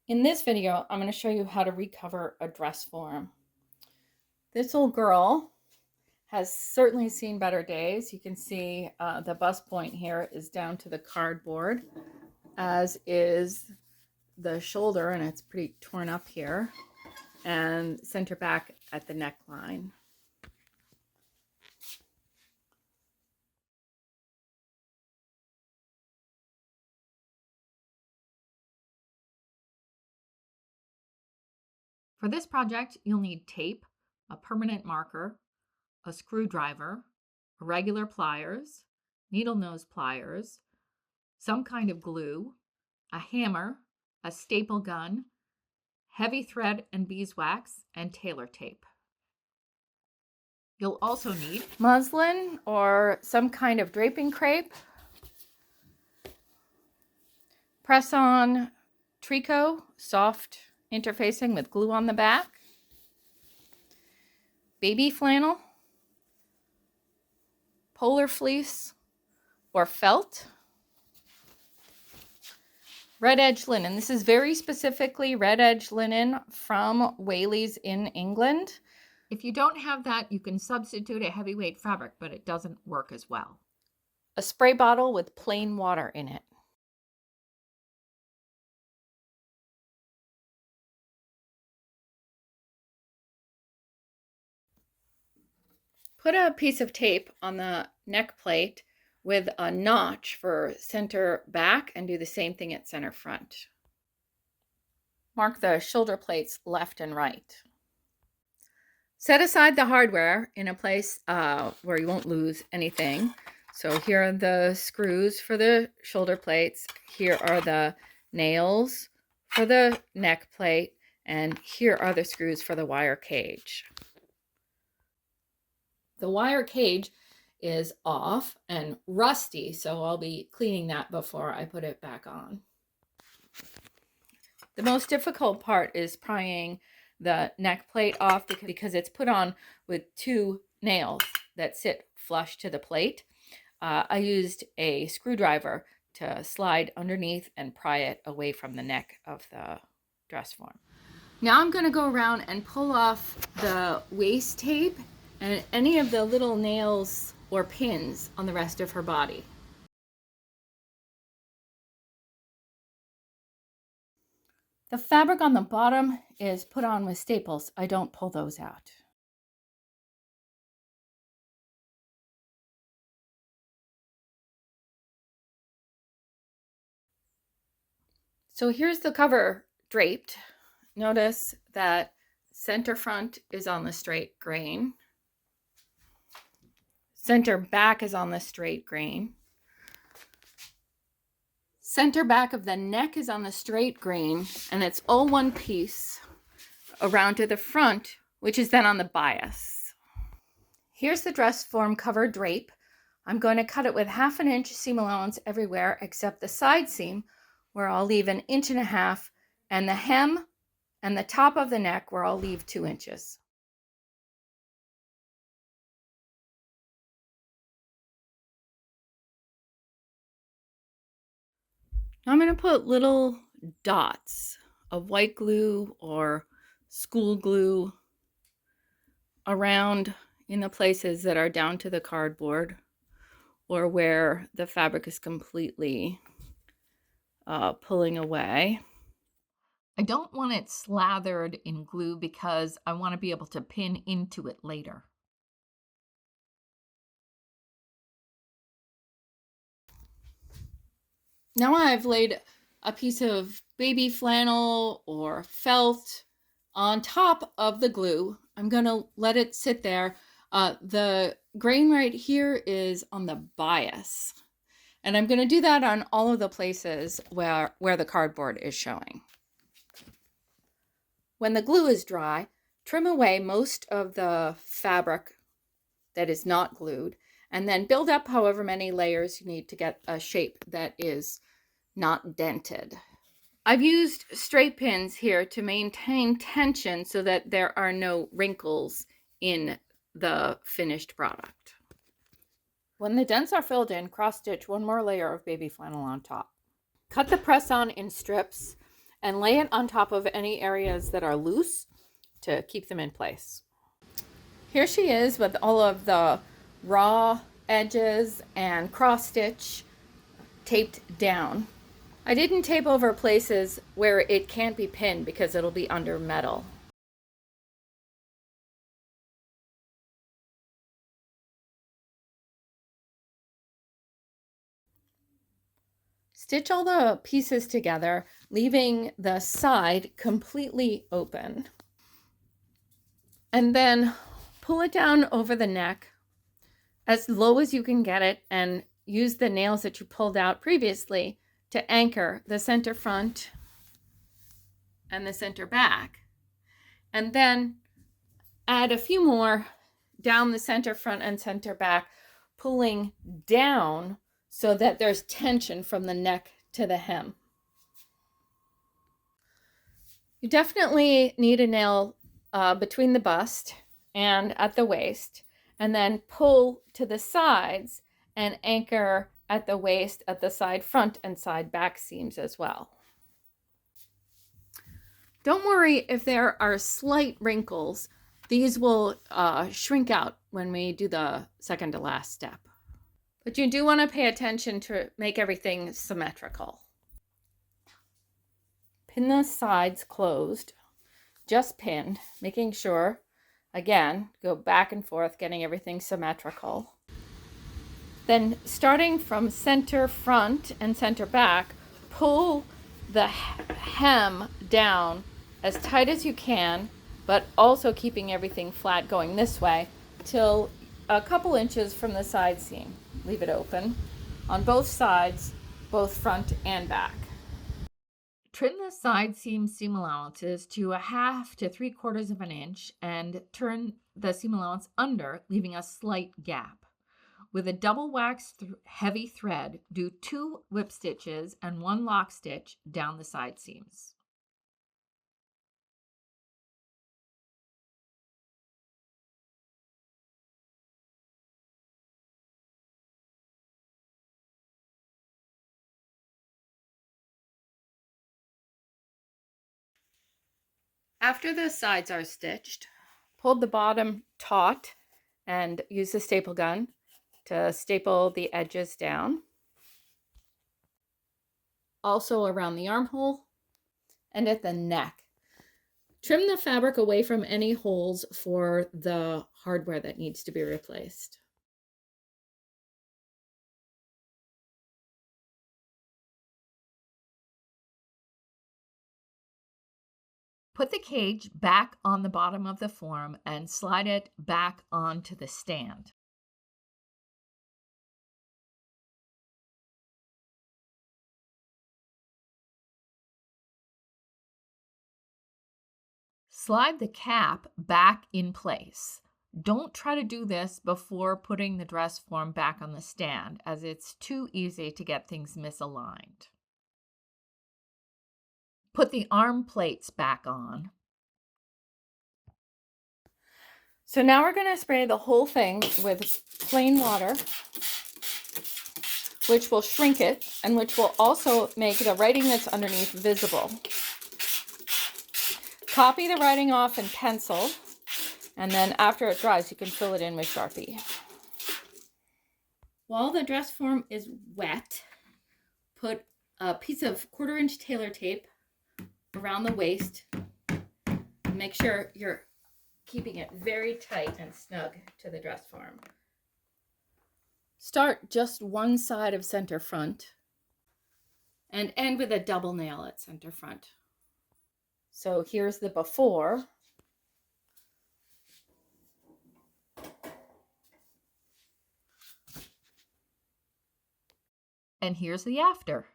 In this video, I'm going to show you how to recover a dress form. This little girl has certainly seen better days. You can see the bust point here is down to the cardboard, as is the shoulder, and it's pretty torn up here, and center back at the neckline. For this project, you'll need tape, a permanent marker, a screwdriver, regular pliers, needle nose pliers, some kind of glue, a hammer, a staple gun, heavy thread and beeswax, and tailor tape. You'll also need muslin or some kind of draping crepe, press-on tricot, soft interfacing with glue on the back, baby flannel, polar fleece or felt, red edge linen. This is very specifically red edge linen from Whaley's in England. If you don't have that, you can substitute a heavyweight fabric, but it doesn't work as well. A spray bottle with plain water in it. Put a piece of tape on the neck plate with a notch for center back and do the same thing at center front. Mark the shoulder plates left and right. Set aside the hardware in a place where you won't lose anything. So here are the screws for the shoulder plates. Here are the nails for the neck plate. And here are the screws for the wire cage. The wire cage is off and rusty, so I'll be cleaning that before I put it back on. The most difficult part is prying the neck plate off because it's put on with two nails that sit flush to the plate. I used a screwdriver to slide underneath and pry it away from the neck of the dress form. Now I'm going to go around and pull off the waist tape and any of the little nails or pins on the rest of her body. The fabric on the bottom is put on with staples. I don't pull those out. So here's the cover draped. Notice that center front is on the straight grain. Center back is on the straight grain. Center back of the neck is on the straight grain, and it's all one piece around to the front, which is then on the bias. Here's the dress form cover drape. I'm going to cut it with 1/2 inch seam allowance everywhere except the side seam, where I'll leave 1.5 inches, and the hem and the top of the neck, where I'll leave 2 inches. I'm going to put little dots of white glue or school glue around in the places that are down to the cardboard or where the fabric is completely pulling away. I don't want it slathered in glue because I want to be able to pin into it later. Now I've laid a piece of baby flannel or felt on top of the glue. I'm going to let it sit there. The grain right here is on the bias. And I'm going to do that on all of the places where the cardboard is showing. When the glue is dry, trim away most of the fabric that is not glued, and then build up however many layers you need to get a shape that is not dented. I've used straight pins here to maintain tension so that there are no wrinkles in the finished product. When the dents are filled in, cross stitch one more layer of baby flannel on top. Cut the press-on in strips and lay it on top of any areas that are loose to keep them in place. Here she is with all of the raw edges and cross stitch taped down. I didn't tape over places where it can't be pinned because it'll be under metal. Stitch all the pieces together, leaving the side completely open. And then pull it down over the neck as low as you can get it and use the nails that you pulled out previously to anchor the center front and the center back. And then add a few more down the center front and center back, pulling down so that there's tension from the neck to the hem. You definitely need a nail between the bust and at the waist, and then pull to the sides and anchor at the waist at the side front and side back seams as well. Don't worry if there are slight wrinkles. These will shrink out when we do the second to last step. But you do want to pay attention to make everything symmetrical. Pin the sides closed, just pinned, making sure, again, go back and forth, getting everything symmetrical. Then starting from center front and center back, pull the hem down as tight as you can, but also keeping everything flat going this way till a couple inches from the side seam. Leave it open on both sides, both front and back. Trim the side seam allowances to 1/2 to 3/4 of an inch and turn the seam allowance under, leaving a slight gap. With a double wax heavy thread, do 2 whip stitches and 1 lock stitch down the side seams. After the sides are stitched, pull the bottom taut and use the staple gun to staple the edges down. Also around the armhole and at the neck. Trim the fabric away from any holes for the hardware that needs to be replaced. Put the cage back on the bottom of the form and slide it back onto the stand. Slide the cap back in place. Don't try to do this before putting the dress form back on the stand, as it's too easy to get things misaligned. Put the arm plates back on. So now we're going to spray the whole thing with plain water, which will shrink it and which will also make the writing that's underneath visible. Copy the writing off in pencil, and then after it dries, you can fill it in with Sharpie. While the dress form is wet, put a piece of 1/4 inch tailor tape around the waist. Make sure you're keeping it very tight and snug to the dress form. Start just one side of center front and end with a double nail at center front. So here's the before. And here's the after.